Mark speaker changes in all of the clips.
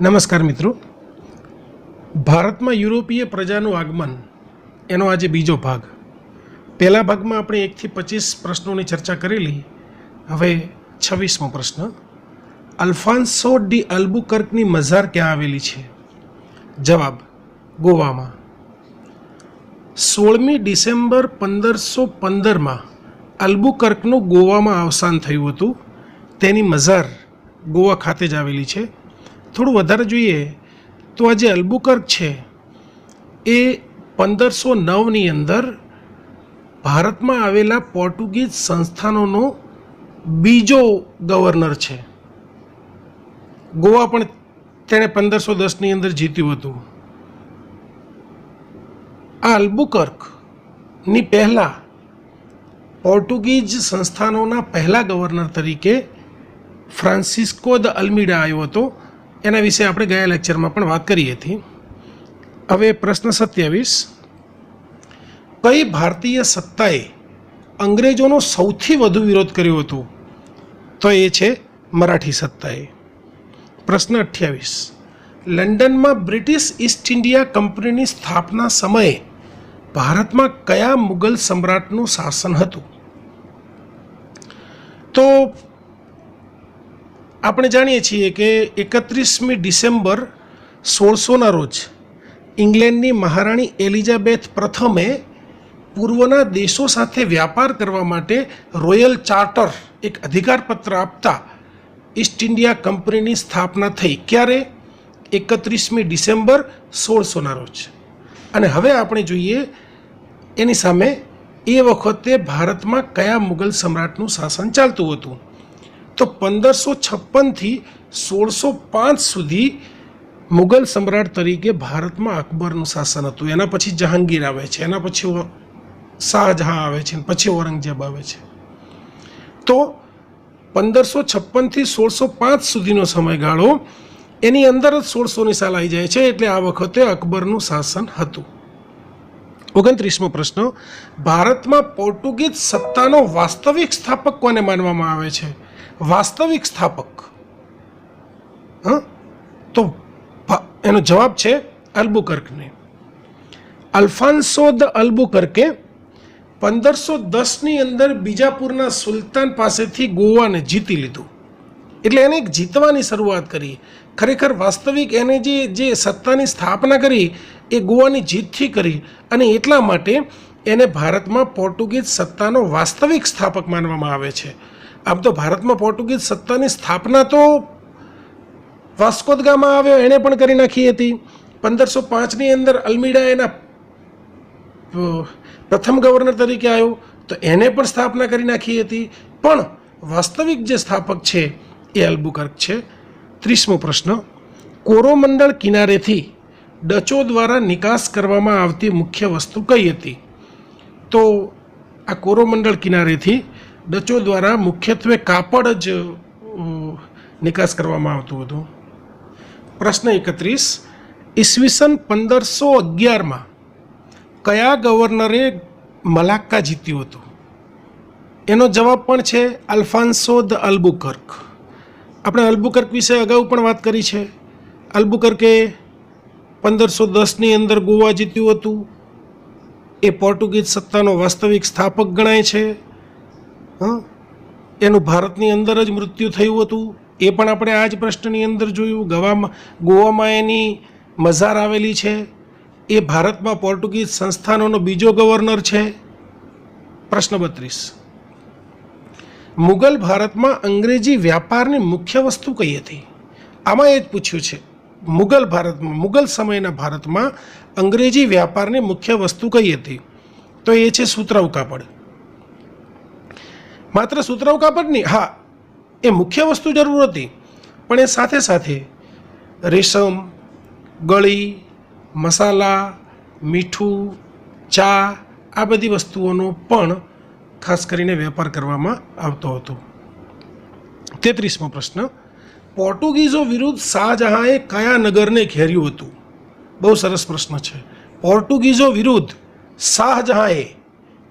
Speaker 1: નમસ્કાર મિત્રો, ભારતમાં યુરોપીય પ્રજાનું આગમન એનો આજે બીજો ભાગ. પહેલા ભાગમાં આપણે 1 થી 25 પ્રશ્નોની ચર્ચા કરેલી. હવે 26મો પ્રશ્ન. અલ્ફાન્સો ડી અલ્બુકર્કની મઝાર ક્યાં આવેલી છે? જવાબ: ગોવામાં. 16મી ડિસેમ્બર 1515માં અલ્બુકર્કનું ગોવામાં અવસાન થયું હતું. તેની મઝાર ગોવા ખાતે જ આવેલી છે. થોડું વધારે જોઈએ તો આ જે અલ્બુકર્ક છે એ 1509ની અંદર ભારતમાં આવેલા પોર્ટુગીઝ સંસ્થાનોનો બીજો ગવર્નર છે. ગોવા પણ તેણે 1510ની અંદર જીત્યું હતું. આ અલ્બુકર્કની પહેલાં પોર્ટુગીઝ સંસ્થાનોના પહેલા ગવર્નર તરીકે ફ્રાન્સિસ્કો દ અલ્મીડા આવ્યો હતો. એના વિશે આપણે ગયા લેક્ચરમાં પણ વાત કરી હતી. હવે પ્રશ્ન 27. કઈ ભારતીય સત્તાએ અંગ્રેજોનો સૌથી વધુ વિરોધ કર્યો હતો? તો એ છે મરાઠી સત્તાએ. પ્રશ્ન 28. લંડનમાં બ્રિટિશ ઈસ્ટ ઇન્ડિયા કંપનીની સ્થાપના સમયે ભારતમાં કયા મુગલ સમ્રાટનું શાસન હતું? તો આપણે જાણીએ છીએ કે 31મી ડિસેમ્બર 1600ના રોજ ઇંગ્લેન્ડની મહારાણી એલિઝાબેથ પ્રથમે પૂર્વના દેશો સાથે વ્યાપાર કરવા માટે રોયલ ચાર્ટર એક અધિકારપત્ર આપતા ઈસ્ટ ઇન્ડિયા કંપનીની સ્થાપના થઈ. ક્યારે? 31મી ડિસેમ્બર 1600ના રોજ. અને હવે આપણે જોઈએ એની સામે એ વખતે ભારતમાં કયા મુગલ સમ્રાટનું શાસન ચાલતું હતું. તો 1556થી 1605 સુધી મુગલ સમ્રાટ તરીકે ભારતમાં અકબરનું શાસન હતું. એના પછી જહાંગીર આવે છે, એના પછી શાહજહાં આવે છે, પછી ઔરંગઝેબ આવે છે. તો 1556થી 1605 સુધીનો સમયગાળો, એની અંદર જ 1600ની સાલ આવી જાય છે. એટલે આ વખતે અકબરનું શાસન હતું. 29મો પ્રશ્ન. ભારતમાં પોર્ટુગીઝ સત્તાનો વાસ્તવિક સ્થાપક કોને માનવામાં આવે છે? વાસ્તવિક સ્થાપક તો એનો જવાબ છે અલ્બુકર્કને. અલ્ફાન્સો દ અલ્બુકર્કે 1510ની અંદર બીજાપુરના સુલતાન પાસેથી ગોવાને જીતી લીધું. એટલે એને જીતવાની શરૂઆત કરી. ખરેખર વાસ્તવિક એને જે સત્તાની સ્થાપના કરી એ ગોવાની જીતથી કરી. અને એટલા માટે એને ભારતમાં પોર્ટુગીઝ સત્તાનો વાસ્તવિક સ્થાપક માનવામાં આવે છે. આમ તો ભારતમાં પોર્ટુગીઝ સત્તાની સ્થાપના તો વાસ્કો દ ગામા આવ્યો એણે પણ કરી નાખી હતી. 1505ની અંદર અલ્મીડા એના પ્રથમ ગવર્નર તરીકે આવ્યો તો એને પણ સ્થાપના કરી નાખી હતી. પણ વાસ્તવિક જે સ્થાપક છે એ અલ્બુકર્ક છે. 30મો પ્રશ્ન. કોરોમંડળ કિનારેથી ડચો દ્વારા નિકાસ કરવામાં આવતી મુખ્ય વસ્તુ કઈ હતી? તો આ કોરોમંડળ કિનારેથી ડચો દ્વારા મુખ્યત્વે કાપડ જ નિકાસ કરવામાં આવતું હતું. પ્રશ્ન 31. ઈસવીસન 1511માં કયા ગવર્નરે મલાક્કા જીત્યું હતું? એનો જવાબ પણ છે અલ્ફાન્સો દ અલ્બુકર્ક. આપણે અલ્બુકર્ક વિશે અગાઉ પણ વાત કરી છે. અલ્બુકર્કે 1510ની અંદર ગોવા જીત્યું હતું. એ પોર્ટુગીઝ સત્તાનો વાસ્તવિક સ્થાપક ગણાય છે. એનું ભારતની અંદર જ મૃત્યુ થયું હતું. એ પણ આપણે આ જ પ્રશ્નની અંદર જોયું. ગોવામાં એની મઝાર આવેલી છે. એ ભારતમાં પોર્ટુગીઝ સંસ્થાનોનો બીજો ગવર્નર છે. પ્રશ્ન 32. મુગલ ભારતમાં અંગ્રેજી વ્યાપારની મુખ્ય વસ્તુ કઈ હતી? આમાં એ જ પૂછ્યું છે. મુગલ સમયના ભારતમાં અંગ્રેજી વ્યાપારની મુખ્ય વસ્તુ કઈ હતી? તો એ છે સુતરાઉ કાપડ. માત્ર સુતરાઉ કાપડ નહીં, હા એ મુખ્ય વસ્તુ જરૂર હતી, પણ એ સાથે સાથે રેશમ, ગળી, મસાલા, મીઠું, ચા આ બધી વસ્તુઓનો પણ ખાસ કરીને વેપાર કરવામાં આવતો હતો. 33મો પ્રશ્ન. પોર્ટુગીઝો વિરુદ્ધ શાહજહાંએ કયા નગરને ઘેર્યું હતું? બહુ સરસ પ્રશ્ન છે. પોર્ટુગીઝો વિરુદ્ધ શાહજહાંએ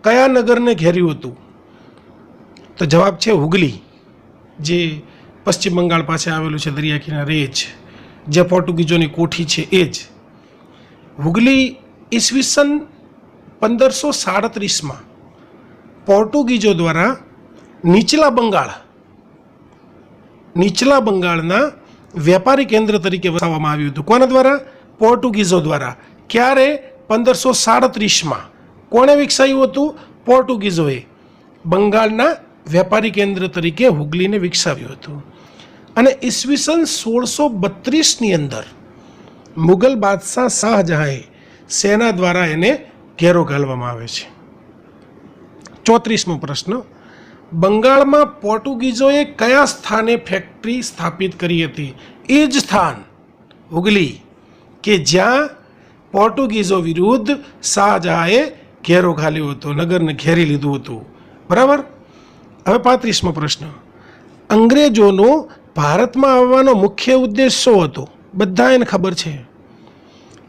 Speaker 1: કયા નગરને ઘેર્યું હતું? તો જવાબ છે હુગલી, જે પશ્ચિમ બંગાળ પાસે આવેલું છે, દરિયા કિનારે જ. જે પોર્ટુગીઝોની કોઠી છે એ જ. હુગલી ઈસવીસન 1537માં પોર્ટુગીઝો દ્વારા નીચલા બંગાળના વેપારી કેન્દ્ર તરીકે વસાવવામાં આવ્યું હતું. કોના દ્વારા? પોર્ટુગીઝો દ્વારા. ક્યારે? 1537માં. કોણે વિકસાવ્યું હતું? પોર્ટુગીઝોએ. બંગાળના વેપારી કેન્દ્ર તરીકે હુગલીને વિકસાવ્યું હતું. અને ઈસવીસન 1632ની અંદર મુગલ બાદશાહ શાહજહાંએ સેના દ્વારા એને ઘેરો ઘાલવામાં આવે છે. 34મો પ્રશ્ન, બંગાળમાં પોર્ટુગીઝોએ કયા સ્થાને ફેક્ટરી સ્થાપિત કરી હતી? એ જ સ્થાન હુગલી કે જ્યાં પોર્ટુગીઝો વિરુદ્ધ શાહજહાંએ ઘેરો ઘાલ્યો હતો, નગરને ઘેરી લીધું હતું. બરાબર. હવે 35મો પ્રશ્ન, અંગ્રેજોનો ભારતમાં આવવાનો મુખ્ય ઉદ્દેશ શું હતો? બધા એને ખબર છે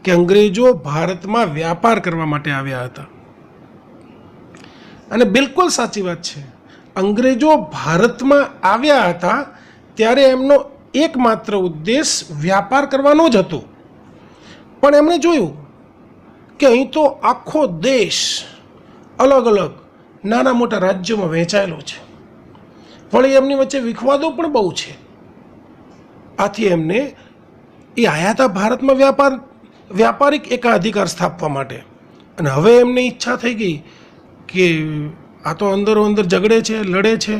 Speaker 1: કે અંગ્રેજો ભારતમાં વ્યાપાર કરવા માટે આવ્યા હતા. અને બિલકુલ સાચી વાત છે. અંગ્રેજો ભારતમાં આવ્યા હતા ત્યારે એમનો એકમાત્ર ઉદ્દેશ વ્યાપાર કરવાનો જ હતો. પણ એમણે જોયું કે અહીં તો આખો દેશ અલગ અલગ નાના મોટા રાજ્યોમાં વહેંચાયેલો છે, વળી એમની વચ્ચે વિખવાદો પણ બહુ છે. આથી એમને એ આવ્યા હતા ભારતમાં વ્યાપારિક એકાધિકાર સ્થાપવા માટે. અને હવે એમને ઈચ્છા થઈ ગઈ કે આ તો અંદરો અંદર ઝઘડે છે, લડે છે,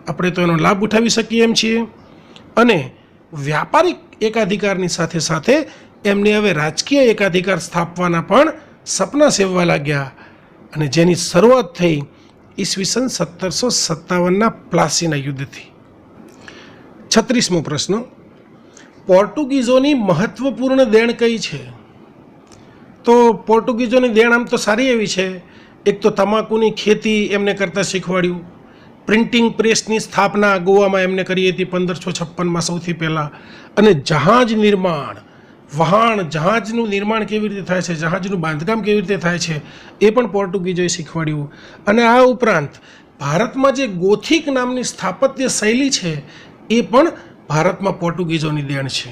Speaker 1: આપણે તો એનો લાભ ઉઠાવી શકીએ એમ છીએ. અને વ્યાપારિક એકાધિકારની સાથે સાથે એમને હવે રાજકીય એકાધિકાર સ્થાપવાના પણ સપના સેવવા લાગ્યા. અને જેની શરૂઆત થઈ ઈસવીસન 1757ના પ્લાસીના યુદ્ધથી. 36મો પ્રશ્ન, પોર્ટુગીઝોની મહત્વપૂર્ણ દેણ કઈ છે? તો પોર્ટુગીઝોની દેણ આમ તો સારી એવી છે. એક તો તમાકુની ખેતી એમને કરતાં શીખવાડ્યું, પ્રિન્ટિંગ પ્રેસની સ્થાપના ગોવામાં એમને કરી હતી 1556માં સૌથી પહેલાં, અને જહાજ નિર્માણ, જહાજનું નિર્માણ કેવી રીતે થાય છે, જહાજનું બાંધકામ કેવી રીતે થાય છે એ પણ પોર્ટુગીઝોએ શીખવાડ્યું. અને આ ઉપરાંત ભારતમાં જે ગોથિક નામની સ્થાપત્ય શૈલી છે એ પણ ભારતમાં પોર્ટુગીઝોની દેણ છે.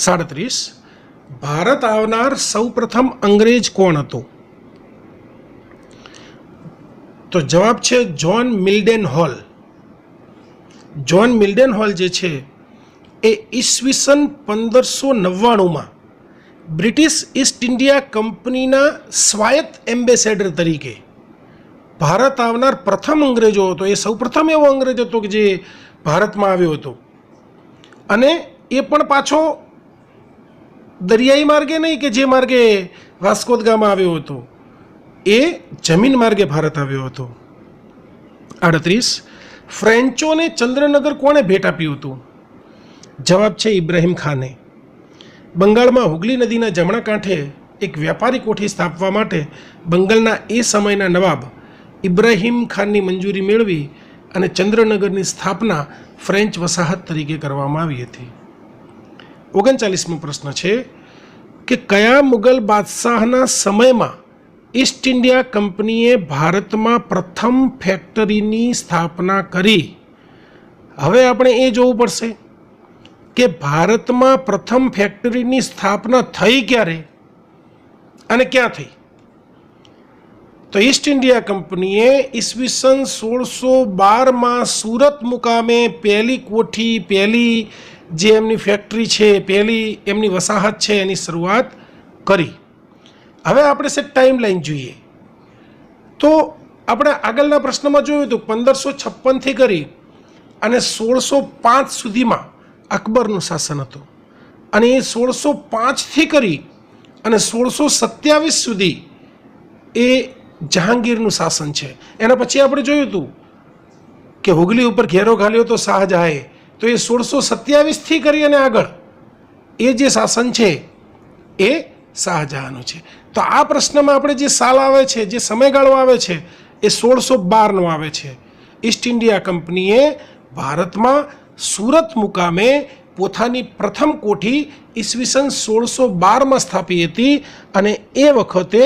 Speaker 1: 37, ભારત આવનાર સૌપ્રથમ અંગ્રેજ કોણ હતો? તો જવાબ છે જ્હોન મિલ્ડન હોલ. જ્હોન મિલ્ડન હોલ જે છે એ ઈસવીસન 1599માં બ્રિટિશ ઈસ્ટ ઇન્ડિયા કંપનીના સ્વાયત્ત એમ્બેસેડર તરીકે ભારત આવનાર પ્રથમ અંગ્રેજો હતો. એ સૌપ્રથમ એવો અંગ્રેજ હતો કે જે ભારતમાં આવ્યો હતો. અને એ પણ પાછો દરિયાઈ માર્ગે નહીં કે જે માર્ગે વાસ્કો દ ગામા આવ્યો હતો, એ જમીન માર્ગે ભારત આવ્યો હતો. 38, ફ્રેન્ચોને ચંદ્રનગર કોણે ભેટ આપ્યું હતું? જવાબ છે ઇબ્રાહિમ ખાને. બંગાળમાં હુગલી નદીના જમણા કાંઠે એક વ્યાપારી કોઠી સ્થાપવા માટે બંગાળના એ સમયના નવાબ ઇબ્રાહિમ ખાનની મંજૂરી મેળવી અને ચંદ્રનગરની સ્થાપના ફ્રેન્ચ વસાહત તરીકે કરવામાં આવી હતી. 39મો પ્રશ્ન છે કે કયા મુગલ બાદશાહના સમયમાં ઈસ્ટ ઇન્ડિયા કંપનીએ ભારતમાં પ્રથમ ફેક્ટરીની સ્થાપના કરી? હવે આપણે એ જોવું પડશે કે ભારતમાં પ્રથમ ફેક્ટરીની સ્થાપના થઈ ક્યારે અને ક્યાં થઈ. તો ઈસ્ટ ઇન્ડિયા કંપનીએ ઈસવીસન 1612માં સુરત મુકામે પહેલી કોઠી, પહેલી જે એમની ફેક્ટરી છે, પહેલી એમની વસાહત છે એની શરૂઆત કરી. હવે આપણે સેટ ટાઈમ લાઈન જોઈએ તો આપણે આગળના પ્રશ્નમાં જોયું હતું 1556થી કરી અને 1605 સુધીમાં અકબરનું શાસન હતું. અને એ 1605થી કરી અને 1627 સુધી એ જહાંગીરનું શાસન છે. એના પછી આપણે જોયું હતું કે હુગલી ઉપર ઘેરો ઘાલ્યો તો શાહજહાંએ, તો એ 1627થી કરી અને આગળ એ જે શાસન છે એ શાહજહાંનું છે. તો આ પ્રશ્નમાં આપણે જે સાલ આવે છે, જે સમયગાળો આવે છે એ 1612નો આવે છે. ઈસ્ટ ઇન્ડિયા કંપનીએ ભારતમાં સુરત મુકામે પોતાની પ્રથમ કોઠી ઈસવીસન 1612માં સ્થાપી હતી અને એ વખતે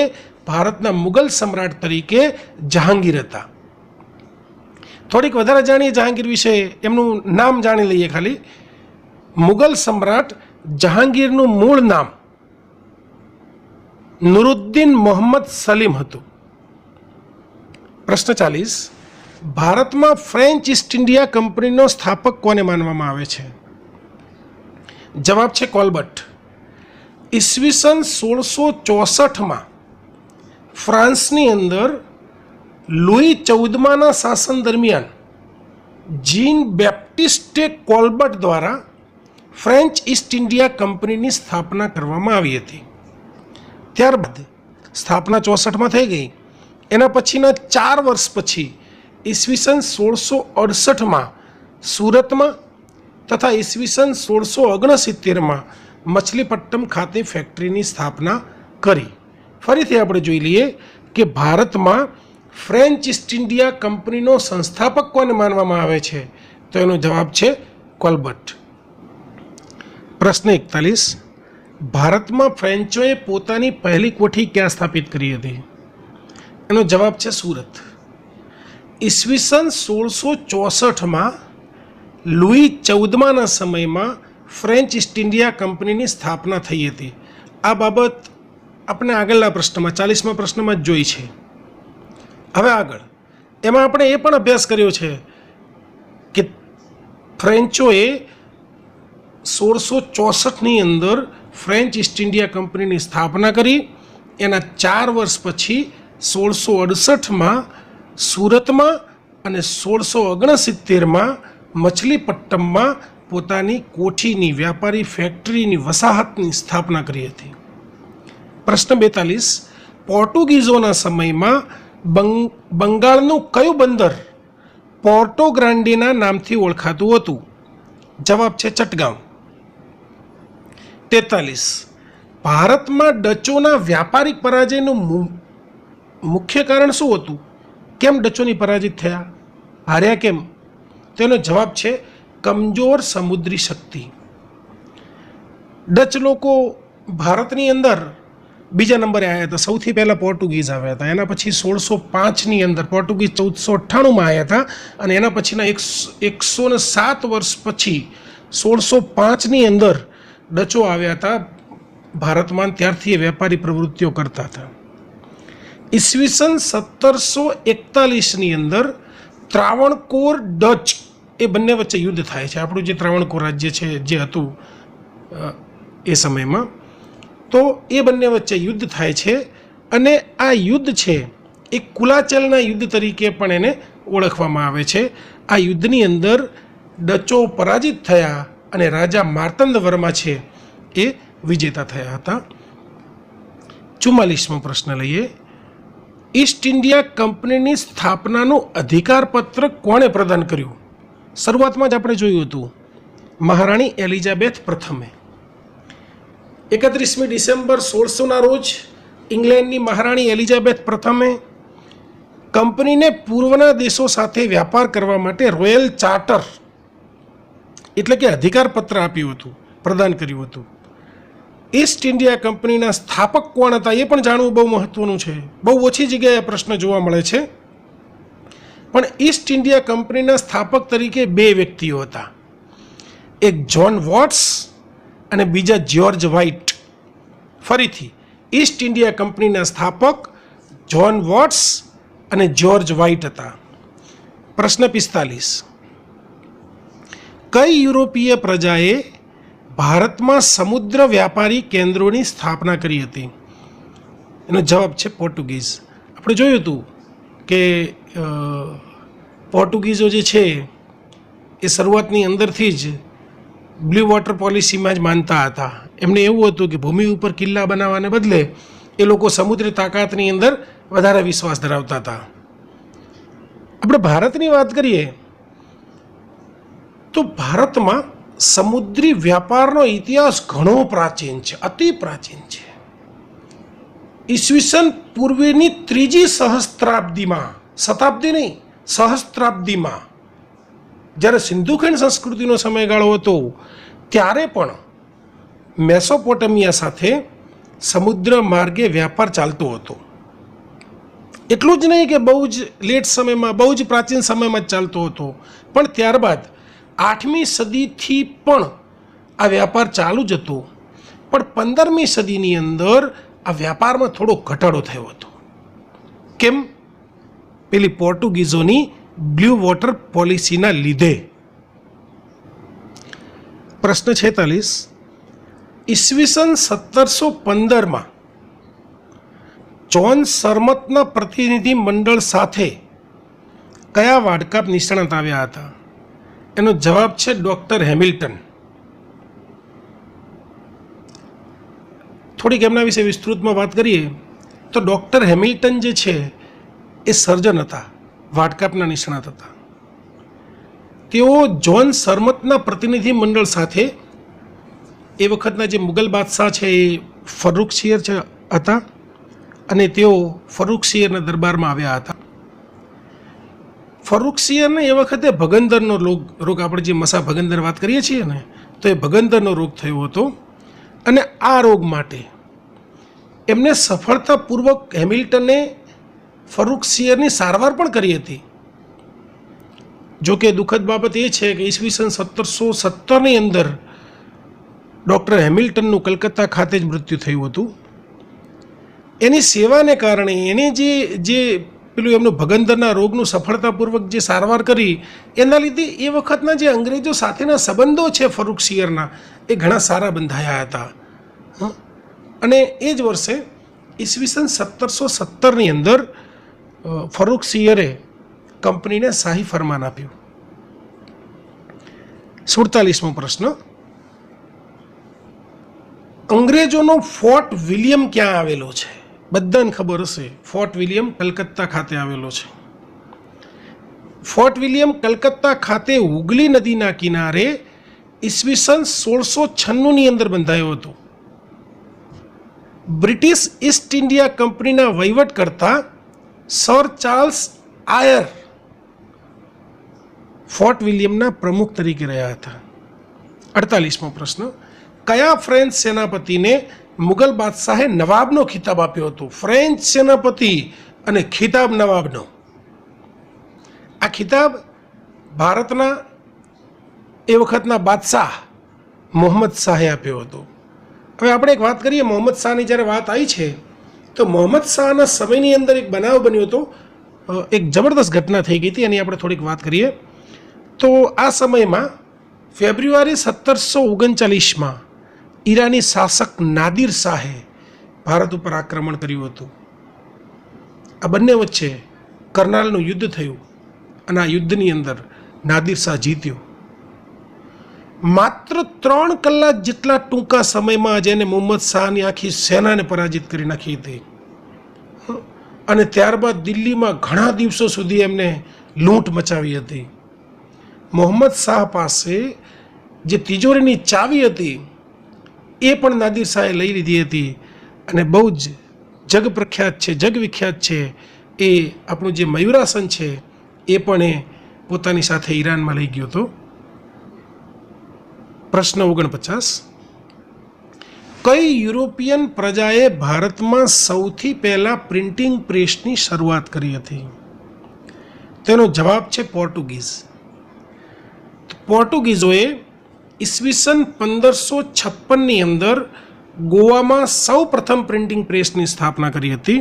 Speaker 1: ભારતના મુગલ સમ્રાટ તરીકે જહાંગીર હતા. થોડીક વધારે જાણીએ જહાંગીર વિશે, એમનું નામ જાણી લઈએ ખાલી. મુગલ સમ્રાટ જહાંગીરનું મૂળ નામ નુરુદ્દીન મોહમ્મદ સલીમ હતું. પ્રશ્ન 40. ભારતમાં ફ્રેન્ચ ઈસ્ટ ઇન્ડિયા કંપનીનો સ્થાપક કોને માનવામાં આવે છે? જવાબ છે કોલબર્ટ. ઈસવીસન 1664માં ફ્રાન્સની અંદર લુઈ 14માના શાસન દરમિયાન જીન બેપ્ટિસ્ટે કોલબર્ટ દ્વારા ફ્રેન્ચ ઈસ્ટ ઇન્ડિયા કંપનીની સ્થાપના કરવામાં આવી હતી. ત્યારબાદ સ્થાપના 64માં થઈ ગઈ. એના પછીના 4 વર્ષ પછી ઈસવીસન 1668માં સુરતમાં તથા ઈસવીસન 1669માં મછલીપટ્ટમ ખાતે ફેક્ટરીની સ્થાપના કરી. ફરીથી આપણે જોઈ લઈએ કે ભારતમાં ફ્રેન્ચ ઈસ્ટ ઇન્ડિયા કંપનીનો સંસ્થાપક કોને માનવામાં આવે છે? તો એનો જવાબ છે કોલબર્ટ. પ્રશ્ન 41. ભારતમાં ફ્રેન્ચોએ પોતાની પહેલી કોઠી ક્યાં સ્થાપિત કરી હતી? એનો જવાબ છે સુરત. ઈસવીસન 1664માં લુઈ 14માના સમયમાં ફ્રેન્ચ ઈસ્ટ ઇન્ડિયા કંપનીની સ્થાપના થઈ હતી. આ બાબત આપણે આગળના પ્રશ્નમાં 40મા પ્રશ્નમાં જ જોઈ છે. હવે આગળ એમાં આપણે એ પણ અભ્યાસ કર્યો છે કે ફ્રેન્ચોએ 1664ની અંદર ફ્રેન્ચ ઈસ્ટ ઇન્ડિયા કંપનીની સ્થાપના કરી. એના 4 વર્ષ પછી 1668માં સુરતમાં અને 1669માં મછલીપટ્ટમમાં પોતાની કોઠીની વ્યાપારી ફેક્ટરીની વસાહતની સ્થાપના કરી હતી. પ્રશ્ન 42. પોર્ટુગીઝોના સમયમાં બંગાળનું કયું બંદર પોર્ટો ગ્રાન્ડેના નામથી ઓળખાતું હતું? જવાબ છે ચટગાંવ. 43. ભારતમાં ડચોના વ્યાપારિક પરાજયનું મુખ્ય કારણ શું હતું? કેમ ડચોની પરાજિત થયા, હાર્યા કેમ? તેનો જવાબ છે કમજોર સમુદ્રી શક્તિ. ડચ લોકો ભારતની અંદર બીજા નંબરે આવ્યા હતા. સૌથી પહેલાં પોર્ટુગીઝ આવ્યા હતા. એના પછી 1605ની અંદર પોર્ટુગીઝ 1498માં આવ્યા હતા અને એના પછીના 107 વર્ષ પછી 1605ની અંદર ડચો આવ્યા હતા ભારતમાં. ત્યારથી એ વેપારી પ્રવૃત્તિઓ કરતા હતા. ઈસવીસન 1741ની અંદર ત્રાવણકોર ડચ એ બંને વચ્ચે યુદ્ધ થાય છે. આપણું જે ત્રાવણકોર રાજ્ય છે જે હતું એ સમયમાં, તો એ બંને વચ્ચે યુદ્ધ થાય છે અને આ યુદ્ધ છે એ કુલાચલના યુદ્ધ તરીકે પણ એને ઓળખવામાં આવે છે. આ યુદ્ધની અંદર ડચો પરાજિત થયા અને રાજા માર્તંડ વર્મા છે એ વિજેતા થયા હતા. 44મો પ્રશ્ન લઈએ. ઈસ્ટ ઇન્ડિયા કંપનીની સ્થાપનાનું અધિકારપત્ર કોણે પ્રદાન કર્યું? શરૂઆતમાં જ આપણે જોયું હતું મહારાણી એલિઝાબેથ પ્રથમે. 31મી ડિસેમ્બર 1600ના રોજ ઇંગ્લેન્ડની મહારાણી એલિઝાબેથ પ્રથમે કંપનીને પૂર્વના દેશો સાથે વ્યાપાર કરવા માટે રોયલ ચાર્ટર એટલે કે અધિકારપત્ર આપ્યું હતું, પ્રદાન કર્યું હતું. ઈસ્ટ ઇન્ડિયા કંપનીના સ્થાપક કોણ હતા એ પણ જાણવું બહુ મહત્ત્વનું છે. બહુ ઓછી જગ્યાએ આ પ્રશ્ન જોવા મળે છે. પણ ઈસ્ટ ઇન્ડિયા કંપનીના સ્થાપક તરીકે 2 વ્યક્તિઓ હતા. એક જ્હોન વોટ્સ અને બીજા જ્યોર્જ વ્હાઇટ. ફરીથી ઈસ્ટ ઇન્ડિયા કંપનીના સ્થાપક જ્હોન વોટ્સ અને જ્યોર્જ વ્હાઇટ હતા. પ્રશ્ન 45. કઈ યુરોપીય પ્રજાએ ભારતમાં સમુદ્ર વ્યાપારી કેન્દ્રોની સ્થાપના કરી હતી? એનો જવાબ છે પોર્ટુગીઝ. આપણે જોયું હતું કે પોર્ટુગીઝો જે છે એ શરૂઆતની અંદરથી જ બ્લુ વોટર પોલિસીમાં જ માનતા હતા. એમને એવું હતું કે ભૂમિ ઉપર કિલ્લા બનાવવાને બદલે એ લોકો સમુદ્રી તાકાતની અંદર વધારે વિશ્વાસ ધરાવતા હતા. આપણે ભારતની વાત કરીએ તો ભારતમાં સમુદ્રી વ્યાપારનો ઇતિહાસ ઘણો પ્રાચીન છે, અતિ પ્રાચીન છે. ઈસવીસન પૂર્વેની 3જી સહસ્ત્રાબ્દીમાં, શતાબ્દી નહીં સહસ્ત્રાબ્દીમાં જ્યારે સિંધુખંડ સંસ્કૃતિનો સમયગાળો હતો ત્યારે પણ મેસોપોટેમિયા સાથે સમુદ્ર માર્ગે વ્યાપાર ચાલતો હતો. એટલું જ નહીં કે બહુ જ લેટ સમયમાં, બહુ જ પ્રાચીન સમયમાં જ ચાલતો હતો, પણ ત્યારબાદ 8મી સદીથી પણ આ વ્યાપાર ચાલુ જ હતો, પણ 15મી સદીની અંદર આ વ્યાપારમાં થોડો ઘટાડો થયો હતો. કેમ? પેલી પોર્ટુગીઝોની બ્લુ વોટર પોલિસીના લીધે. પ્રશ્ન 46, ઈસવીસન 1715માં જ્હોન સરમતના પ્રતિનિધિ મંડળ સાથે કયા વાડકાપ નિષ્ણાત આવ્યા હતા? એનો જવાબ છે ડૉક્ટર હેમિલ્ટન. થોડીક એમના વિશે વિસ્તૃતમાં વાત કરીએ તો ડૉક્ટર હેમિલ્ટન જે છે એ સર્જન હતા, વાડકાપના નિષ્ણાત હતા. તેઓ જ્હોન સરમતના પ્રતિનિધિ મંડળ સાથે, એ વખતના જે મુગલ બાદશાહ છે એ ફર્રુખશીર હતા, અને તેઓ ફર્રુખશીરના દરબારમાં આવ્યા હતા. ફર્રુખશીરને એ વખતે ભગંદરનો રોગ, આપણે જે મસા ભગંદર વાત કરીએ છીએ ને, તો એ ભગંદરનો રોગ થયો હતો. અને આ રોગ માટે એમને સફળતાપૂર્વક હેમિલ્ટને ફર્રુખશીરની સારવાર પણ કરી હતી. જો કે દુઃખદ બાબત એ છે કે ઈસવીસન 1717ની અંદર ડૉક્ટર હેમિલ્ટનનું કલકત્તા ખાતે જ મૃત્યુ થયું હતું. એની સેવાને કારણે એને જે પેલું એમનું ભગંદરના રોગનું સફળતાપૂર્વક જે સારવાર કરી, એના લીધે એ વખતના જે અંગ્રેજો સાથેના સંબંધો છે ફર્રુખશીરના, એ ઘણા સારા બંધાયા હતા. અને એ જ વર્ષે ઈસવીસન 1717ની અંદર ફર્રુખશીરે કંપનીને શાહી ફરમાન આપ્યું. 47મો પ્રશ્ન, અંગ્રેજોનો ફોર્ટ વિલિયમ ક્યાં આવેલો છે? બધાને ખબર હશે, ફોર્ટ વિલિયમ કલકત્તા ખાતે આવેલો છે. ફોર્ટ વિલિયમ કલકત્તા ખાતે હુગલી નદીના કિનારે ઈસવીસન 1696ની અંદર બંધાયો હતો. બ્રિટિશ ઈસ્ટ ઇન્ડિયા કંપનીના વહીવટ કરતા સર ચાર્લ્સ આયર ફોર્ટ વિલિયમના પ્રમુખ તરીકે રહ્યા હતા. 48મો પ્રશ્ન, કયા ફ્રેન્ચ સેનાપતિને મુગલ બાદશાહે નવાબનો ખિતાબ આપ્યો હતો? ફ્રેન્ચ સેનાપતિ અને ખિતાબ નવાબનો. આ ખિતાબ ભારતના એ વખતના બાદશાહ મોહમ્મદ શાહે આપ્યો હતો. હવે આપણે એક વાત કરીએ, મોહમ્મદ શાહની જ્યારે વાત આવી છે તો મોહમ્મદ શાહના સમયની અંદર એક બનાવ બન્યો હતો, એક જબરદસ્ત ઘટના થઈ ગઈ હતી, એની આપણે થોડીક વાત કરીએ. તો આ સમયમાં ફેબ્રુઆરી 1739માં ઈરાની શાસક નાદિર શાહે ભારત ઉપર આક્રમણ કર્યું હતું. આ બંને વચ્ચે કરનાલનું યુદ્ધ થયું અને આ યુદ્ધની અંદર નાદિર શાહ જીત્યો. માત્ર 3 કલાક જેટલા ટૂંકા સમયમાં જ એને મોહમ્મદ શાહની આખી સેનાને પરાજિત કરી નાખી હતી. અને ત્યારબાદ દિલ્હીમાં ઘણા દિવસો સુધી એમને લૂંટ મચાવી હતી. મોહમ્મદ શાહ પાસે જે તિજોરીની ચાવી હતી એ પણ નાદિર શાહે લઈ લીધી હતી. અને બહુ જ જગ પ્રખ્યાત છે, જગ વિખ્યાત છે એ આપણું જે મયુરાસન છે એ પણ એ પોતાની સાથે ઈરાનમાં લઈ ગયો હતો. પ્રશ્ન 49, કઈ યુરોપિયન પ્રજાએ ભારતમાં સૌથી પહેલાં પ્રિન્ટિંગ પ્રેસની શરૂઆત કરી હતી? તેનો જવાબ છે પોર્ટુગીઝ. પોર્ટુગીઝોએ ઈસવીસન 1556ની અંદર ગોવામાં સૌ પ્રથમ પ્રિન્ટિંગ પ્રેસની સ્થાપના કરી હતી.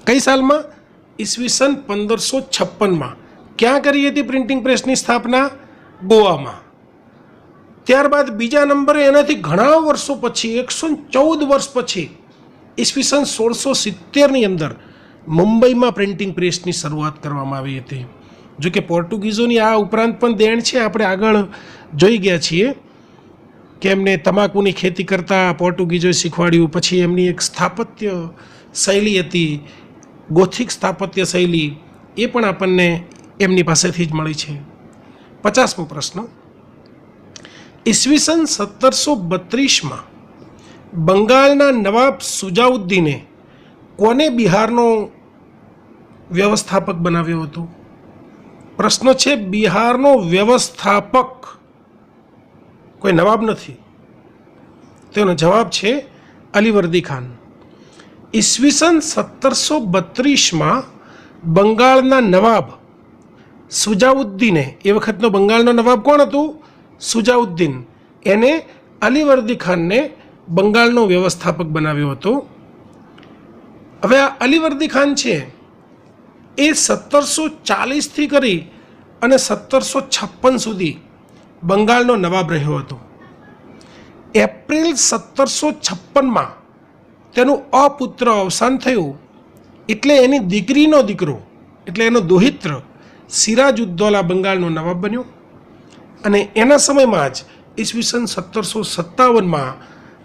Speaker 1: કઈ સાલમાં? ઈસવીસન 1556માં. ક્યાં કરી હતી પ્રિન્ટિંગ પ્રેસની સ્થાપના? ગોવામાં. ત્યારબાદ બીજા નંબરે એનાથી ઘણા વર્ષો પછી, 114 વર્ષ પછી, ઈસવીસન 1670ની અંદર મુંબઈમાં પ્રિન્ટિંગ પ્રેસની શરૂઆત કરવામાં આવી હતી. જો કે પોર્ટુગીઝોની આ ઉપરાંત પણ દેણ છે. આપણે આગળ જોઈ ગયા છીએ કે એમને તમાકુની ખેતી કરતા પોર્ટુગીઝોએ શીખવાડ્યું. પછી એમની એક સ્થાપત્ય શૈલી હતી, ગોથિક સ્થાપત્ય શૈલી, એ પણ આપણને એમની પાસેથી જ મળી છે. 50મો પ્રશ્ન, ઈસવીસન 1732માં બંગાળના નવાબ સુજાઉદ્દીને કોને બિહારનો વ્યવસ્થાપક બનાવ્યો હતો? પ્રશ્ન છે બિહારનો વ્યવસ્થાપક, કોઈ નવાબ નથી. તેનો જવાબ છે અલીવર્દી ખાન. ઈસવીસન 1732માં બંગાળના નવાબ સુજાઉદ્દીને, એ વખતનો બંગાળનો નવાબ કોણ હતું? સુજાઉદ્દીન. એને અલીવર્દી ખાનને બંગાળનો વ્યવસ્થાપક બનાવ્યો હતો. હવે આ અલીવર્દી ખાન છે એ 1740થી કરી અને 1756 સુધી બંગાળનો નવાબ રહ્યો હતો. એપ્રિલ 1756માં તેનું અપુત્ર અવસાન થયું, એટલે એની દીકરીનો દીકરો એટલે એનો દોહિત્ર સિરાજુદ્દૌલા બંગાળનો નવાબ બન્યો. અને એના સમયમાં જ ઈસવીસન 1757માં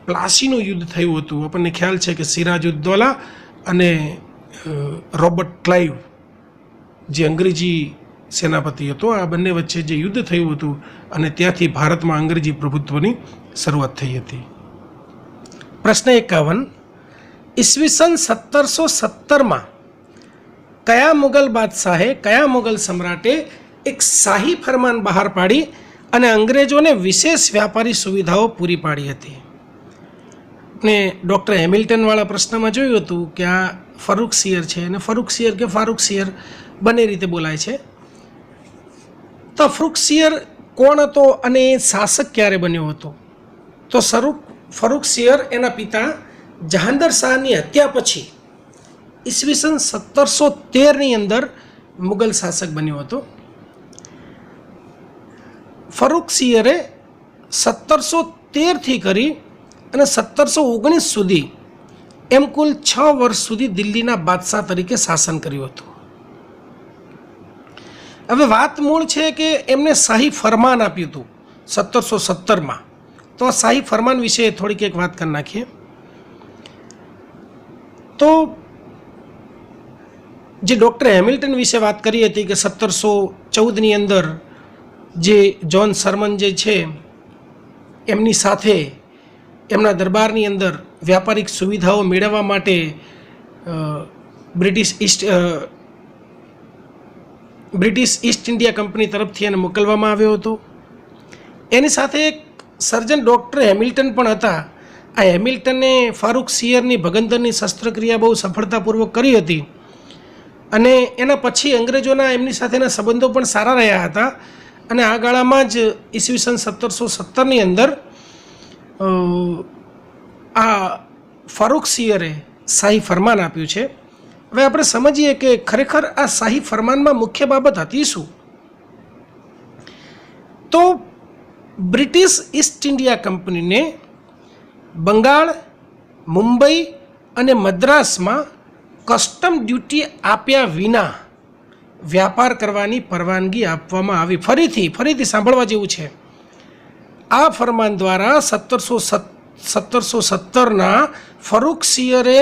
Speaker 1: પ્લાસીનું યુદ્ધ થયું હતું. આપણને ખ્યાલ છે કે સિરાજુદ્દૌલા અને રોબર્ટ ક્લાઇવ જે અંગ્રેજી સેનાપતિ હતો, આ બંને વચ્ચે જે યુદ્ધ થયું હતું અને ત્યાંથી ભારતમાં અંગ્રેજી પ્રભુત્વની શરૂઆત થઈ હતી. પ્રશ્ન 51. ઈસવીસન 1717માં કયા મુગલ બાદશાહે, કયા મુગલ સમ્રાટે એક શાહી ફરમાન બહાર પાડી અને અંગ્રેજોને વિશેષ વ્યાપારી સુવિધાઓ પૂરી પાડી હતી? ને ડૉક્ટર હેમિલ્ટનવાળા પ્રશ્નમાં જોયું હતું કે આ ફરુખસિયર છે, અને ફરુખસિયર કે ફારુખસિયર બંને રીતે બોલાય છે. તો ફરુખસિયર કોણ હતો અને એ શાસક ક્યારે બન્યો હતો? તો ફરુખસિયર એના પિતા જહાંગીર શાહની હત્યા પછી ઈસવીસન 1713ની અંદર મુગલ શાસક બન્યો હતો. ફરુખસિયરે 1713થી કરી અને 1719 સુધી એમ કુલ 6 વર્ષ સુધી દિલ્હીના બાદશાહ તરીકે શાસન કર્યું હતું. હવે વાત મૂળ છે કે એમને શાહી ફરમાન આપ્યું હતું 1717માં. તો આ શાહી ફરમાન વિશે થોડીક એક વાત કરી નાખીએ. તો જે ડૉક્ટર હેમિલ્ટન વિશે વાત કરી હતી કે 1714ની અંદર જે જ્હોન સરમન જે છે એમની સાથે એમના દરબારની અંદર વ્યાપારિક સુવિધાઓ મેળવવા માટે બ્રિટિશ ઈસ્ટ ઇન્ડિયા કંપની તરફથી એને મોકલવામાં આવ્યો હતો. એની સાથે એક સર્જન ડૉક્ટર હેમિલ્ટન પણ હતા. આ હેમિલ્ટને ફરુખસિયરની ભગંદરની શસ્ત્રક્રિયા બહુ સફળતાપૂર્વક કરી હતી અને એના પછી અંગ્રેજોના એમની સાથેના સંબંધો પણ સારા રહ્યા હતા. અને આ ગાળામાં જ ઈસવીસન 1717ની અંદર આ ફરુખસિયરે શાહી ફરમાન આપ્યું છે. હવે આપણે સમજીએ કે ખરેખર આ શાહી ફરમાનમાં મુખ્ય બાબત હતી શું? તો બ્રિટિશ ઈસ્ટ ઇન્ડિયા કંપનીને બંગાળ, મુંબઈ અને મદ્રાસમાં કસ્ટમ ડ્યુટી આપ્યા વિના વ્યાપાર કરવાની પરવાનગી આપવામાં આવી. ફરીથી સાંભળવા જેવું છે. આ ફરમાન દ્વારા 1717ના ફરુખસિયરે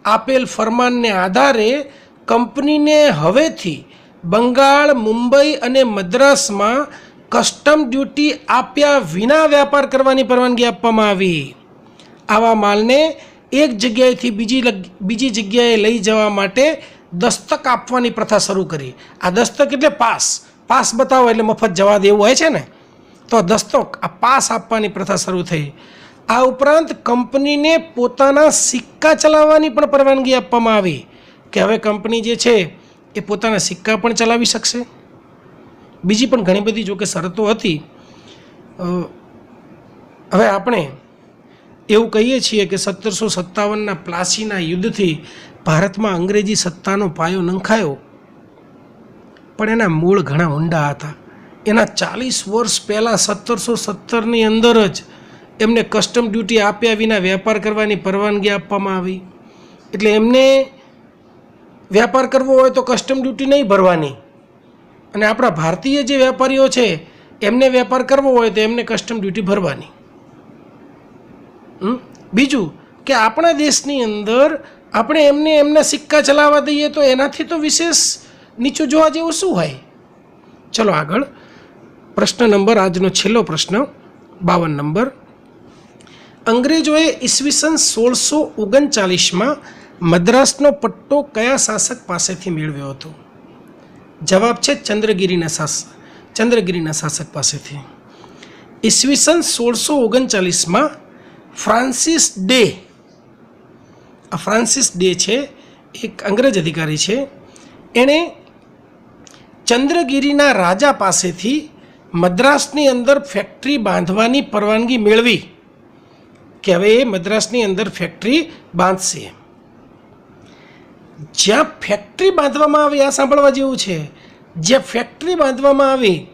Speaker 1: આપેલ ફરમાનને આધારે કંપનીને હવેથી બંગાળ, મુંબઈ અને મદ્રાસમાં કસ્ટમ ડ્યુટી આપ્યા વિના વ્યાપાર કરવાની પરવાનગી આપવામાં આવી. આવા માલને એક જગ્યાએથી બીજી જગ્યાએ લઈ જવા માટે દસ્તક આપવાની પ્રથા શરૂ કરી. આ દસ્તક એટલે પાસ બતાવો એટલે મફત જવા દેવું હોય છે ને, તો દસ્તક આ પાસ આપવાની પ્રથા શરૂ થઈ. આ ઉપરાંત કંપનીને પોતાના સિક્કા ચલાવવાની પણ પરવાનગી આપવામાં આવી કે હવે કંપની જે છે એ પોતાના સિક્કા પણ ચલાવી શકશે. બીજી પણ ઘણી બધી જોકે શરતો હતી. હવે આપણે એવું કહીએ છીએ કે 1757ના પ્લાસીના યુદ્ધથી ભારતમાં અંગ્રેજી સત્તાનો પાયો નંખાયો, પણ એના મૂળ ઘણા ઊંડા હતા. એના 40 વર્ષ પહેલાં 1717ની અંદર જ એમને કસ્ટમ ડ્યુટી આપ્યા વિના વેપાર કરવાની પરવાનગી આપવામાં આવી. એટલે એમને વ્યાપાર કરવો હોય તો કસ્ટમ ડ્યુટી નહીં ભરવાની, અને આપણા ભારતીય જે વેપારીઓ છે એમને વેપાર કરવો હોય તો એમને કસ્ટમ ડ્યુટી ભરવાની. બીજું કે આપણા દેશની અંદર આપણે એમના સિક્કા ચલાવવા દઈએ તો એનાથી તો વિશેષ નીચું જોવા જેવું શું હોય? ચલો આગળ પ્રશ્ન નંબર, આજનો છેલ્લો પ્રશ્ન 52 નંબર. અંગ્રેજોએ ઈસવીસન 1639માં મદ્રાસનો પટ્ટો કયા શાસક પાસેથી મેળવ્યો હતો? જવાબ છે ચંદ્રગીરીના શાસક પાસેથી. ઈસવીસન 1639માં ફ્રાન્સિસ ડે છે, એક અંગ્રેજ અધિકારી છે. એણે ચંદ્રગીરીના રાજા પાસેથી મદ્રાસની અંદર ફેક્ટરી બાંધવાની પરવાનગી મેળવી કે હવે એ મદ્રાસની અંદર ફેક્ટરી બાંધશે. જ્યાં ફેક્ટરી બાંધવામાં આવે આ સાંભળવા જેવું છે. જ્યાં ફેક્ટરી બાંધવામાં આવે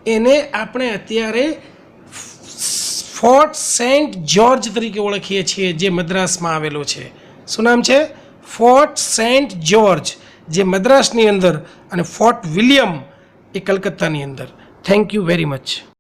Speaker 1: એને આપણે અત્યારે ફોર્ટ સેન્ટ જ્યોર્જ તરીકે ઓળખીએ છીએ, જે મદ્રાસમાં આવેલો છે. શું નામ છે? ફોર્ટ સેન્ટ જ્યોર્જ, જે મદ્રાસની અંદર, અને ફોર્ટ વિલિયમ એ કલકત્તાની અંદર. Thank you very much.